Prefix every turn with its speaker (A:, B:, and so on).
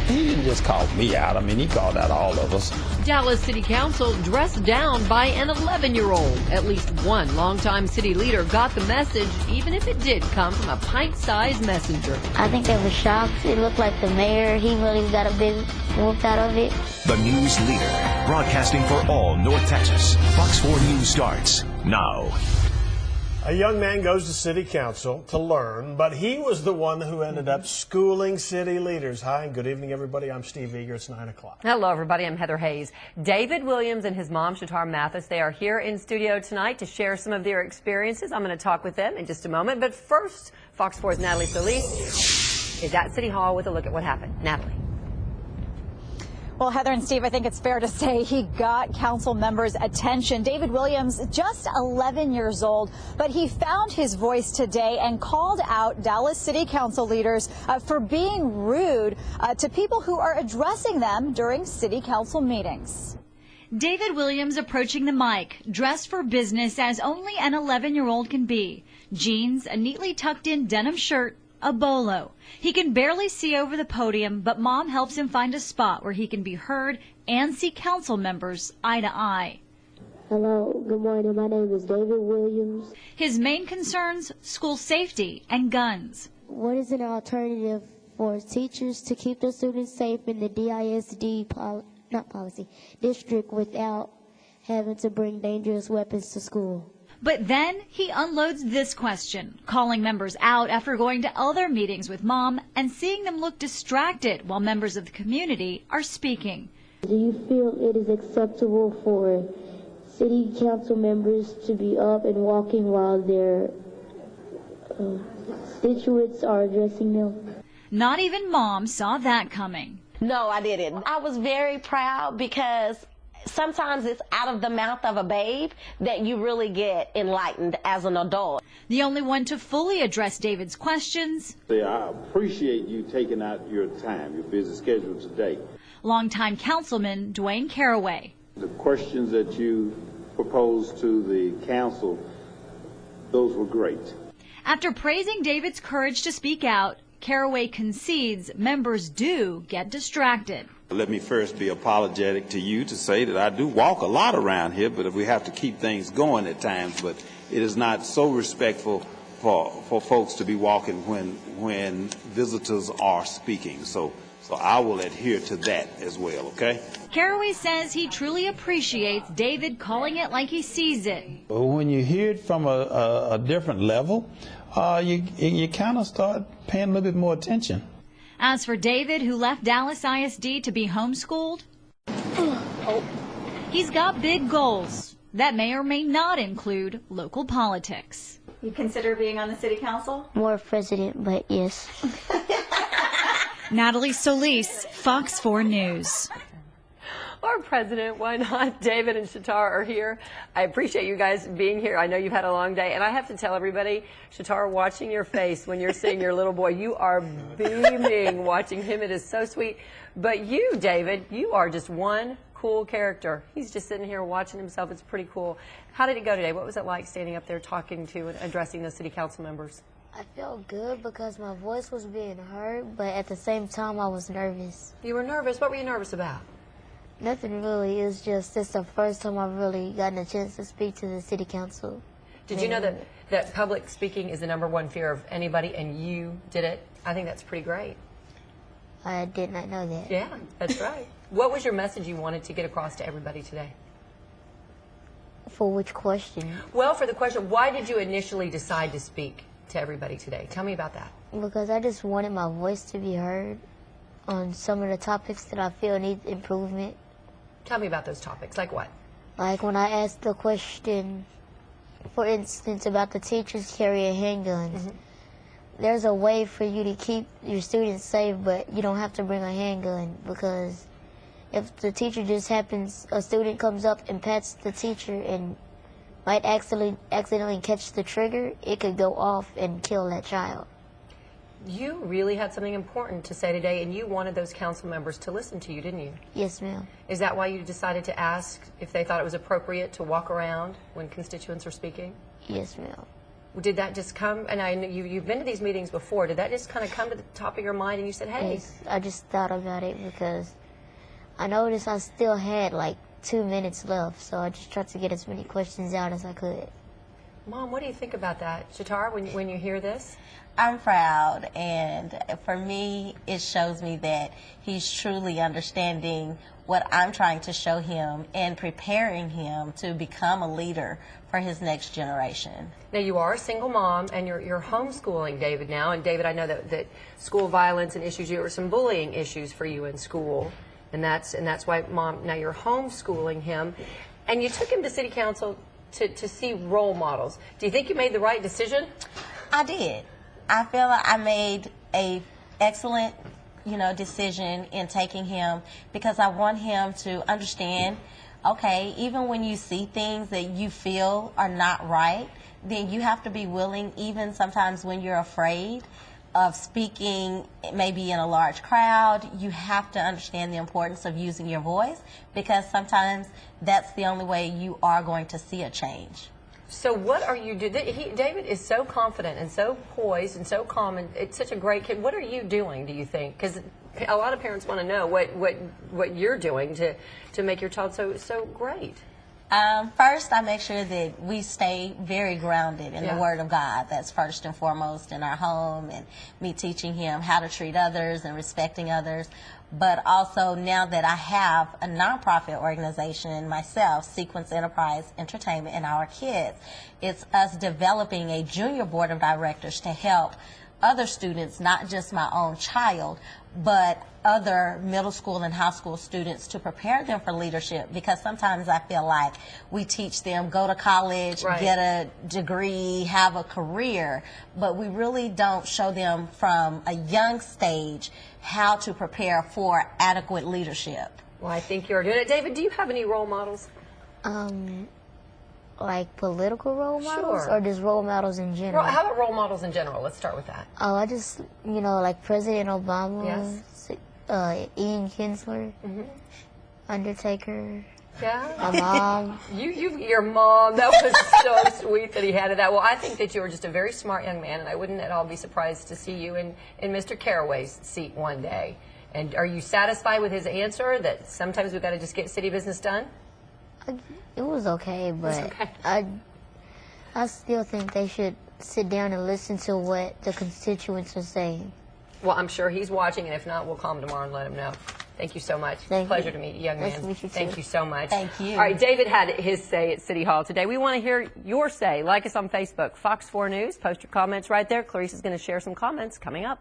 A: He didn't just call me out. I mean, he called out all of us.
B: Dallas City Council dressed down by an 11-year-old. At least one longtime city leader got the message, even if it did come from a pint-sized messenger.
C: I think they were shocked. It looked like the mayor, he really got a big whoop out of it.
D: The news leader, broadcasting for all North Texas. Fox 4 News starts now.
E: A young man goes to city council to learn, but he was the one who ended up schooling city leaders. Hi, and good evening, everybody. I'm Steve Eager. It's 9 o'clock.
B: Hello, everybody. I'm Heather Hayes. David Williams and his mom, Shatara Mathis, they are here in studio tonight to share some of their experiences. I'm going to talk with them in just a moment. But first, Fox 4's Natalie Solis is at City Hall with a look at what happened. Natalie.
F: Well, Heather and Steve, I think it's fair to say he got council members' attention. David Williams, just 11 years old, but he found his voice today and called out Dallas City Council leaders for being rude to people who are addressing them during city council meetings.
G: David Williams approaching the mic, dressed for business as only an 11-year-old can be. Jeans, a neatly tucked-in denim shirt, a bolo. He can barely see over the podium, but Mom helps him find a spot where he can be heard and see council members eye to eye.
C: Hello, good morning. My name is David Williams.
G: His main concerns, school safety and guns.
C: What is an alternative for teachers to keep the students safe in the DISD district without having to bring dangerous weapons to school?
G: But then he unloads this question, calling members out after going to other meetings with Mom and seeing them look distracted while members of the community are speaking.
C: Do you feel it is acceptable for city council members to be up and walking while their constituents are addressing them?
G: Not even Mom saw that coming.
H: No, I didn't. I was very proud because sometimes it's out of the mouth of a babe that you really get enlightened as an adult.
G: The only one to fully address David's questions.
I: I appreciate you taking out your time, your busy schedule today.
G: Longtime councilman Dwayne Caraway.
I: The questions that you proposed to the council, those were great.
G: After praising David's courage to speak out, Caraway concedes members do get distracted.
J: Let me first be apologetic to you to say that I do walk a lot around here, but if we have to keep things going at times, but it is not so respectful for folks to be walking when visitors are speaking. So I will adhere to that as well, okay?
G: Caraway says he truly appreciates David calling it like he sees it.
A: When you hear it from a different level, you kind of start paying a little bit more attention.
G: As for David, who left Dallas ISD to be homeschooled, he's got big goals that may or may not include local politics.
F: You consider being on the city council?
C: More president, but yes.
G: Natalie Solis, Fox 4 News.
B: Our president, why not? David and Shatara are here. I appreciate you guys being here. I know you've had a long day, and I have to tell everybody, Shatara, watching your face when you're seeing your little boy, you are beaming watching him. It is so sweet. But you, David, you are just one cool character. He's just sitting here watching himself. It's pretty cool. How did it go today? What was it like standing up there talking to and addressing those city council members?
C: I felt good because my voice was being heard, but at the same time I was nervous.
B: You were nervous? What were you nervous about?
C: Nothing really. It's the first time I've really gotten a chance to speak to the city council.
B: Did you know that public speaking is the #1 fear of anybody, and you did it? I think that's pretty great.
C: I did not know that.
B: Yeah, that's right. What was your message you wanted to get across to everybody today?
C: For which question?
B: Well, for the question, why did you initially decide to speak to everybody today? Tell me about that.
C: Because I just wanted my voice to be heard on some of the topics that I feel need improvement.
B: Tell me about those topics. Like what?
C: Like when I asked the question, for instance, about the teachers carrying handguns. There's a way for you to keep your students safe, but you don't have to bring a handgun, because if the teacher a student comes up and pats the teacher and might accidentally catch the trigger, it could go off and kill that child.
B: You really had something important to say today, and you wanted those council members to listen to you, didn't you?
C: Yes, ma'am.
B: Is that why you decided to ask if they thought it was appropriate to walk around when constituents are speaking?
C: Yes, ma'am.
B: Did that just come, and I know you've been to these meetings before, did that just kind of come to the top of your mind and you said, hey?
C: Yes, I just thought about it because I noticed I still had like 2 minutes left, so I just tried to get as many questions out as I could.
B: Mom, what do you think about that? Shatara, when you hear this?
H: I'm proud, and for me, it shows me that he's truly understanding what I'm trying to show him and preparing him to become a leader for his next generation.
B: Now, you are a single mom, and you're homeschooling David now. And David, I know that school violence and issues, there were some bullying issues for you in school, and that's why, Mom, now you're homeschooling him, and you took him to City Council to see role models. Do you think you made the right decision?
H: I did. I feel like I made a excellent, decision in taking him because I want him to understand, okay, even when you see things that you feel are not right, then you have to be willing, even sometimes when you're afraid of speaking maybe in a large crowd, you have to understand the importance of using your voice because sometimes that's the only way you are going to see a change.
B: So what are you doing? David is so confident and so poised and so calm, and it's such a great kid. What are you doing, do you think? Because a lot of parents want to know what you're doing to make your child so great.
H: First, I make sure that we stay very grounded in the Word of God. That's first and foremost in our home, and me teaching him how to treat others and respecting others. But also now that I have a nonprofit organization myself, Sequence Enterprise Entertainment, and our kids, it's us developing a junior board of directors to help other students, not just my own child, but other middle school and high school students to prepare them for leadership, because sometimes I feel like we teach them go to college, get a degree, have a career, but we really don't show them from a young stage how to prepare for adequate leadership.
B: Well, I think you're doing it. David, do you have any role models?
C: Like political role models or just role models in general?
B: How about role models in general? Let's start with that.
C: Oh, I just, like President Obama, Ian Kinsler, Undertaker.
B: Yeah?
C: My mom.
B: Your mom, that was so sweet that he had that. Well, I think that you were just a very smart young man, and I wouldn't at all be surprised to see you in Mr. Caraway's seat one day. And are you satisfied with his answer that sometimes we've got to just get city business done?
C: It was okay, but I still think they should sit down and listen to what the constituents are saying.
B: Well, I'm sure he's watching, and if not, we'll call him tomorrow and let him know. Thank you so much. Pleasure to meet you, young man.
C: Nice to meet you, too.
B: Thank you so much.
H: Thank you.
B: All right, David had his say at City Hall today. We want to hear your say. Like us on Facebook, Fox 4 News. Post your comments right there. Clarice is going to share some comments coming up.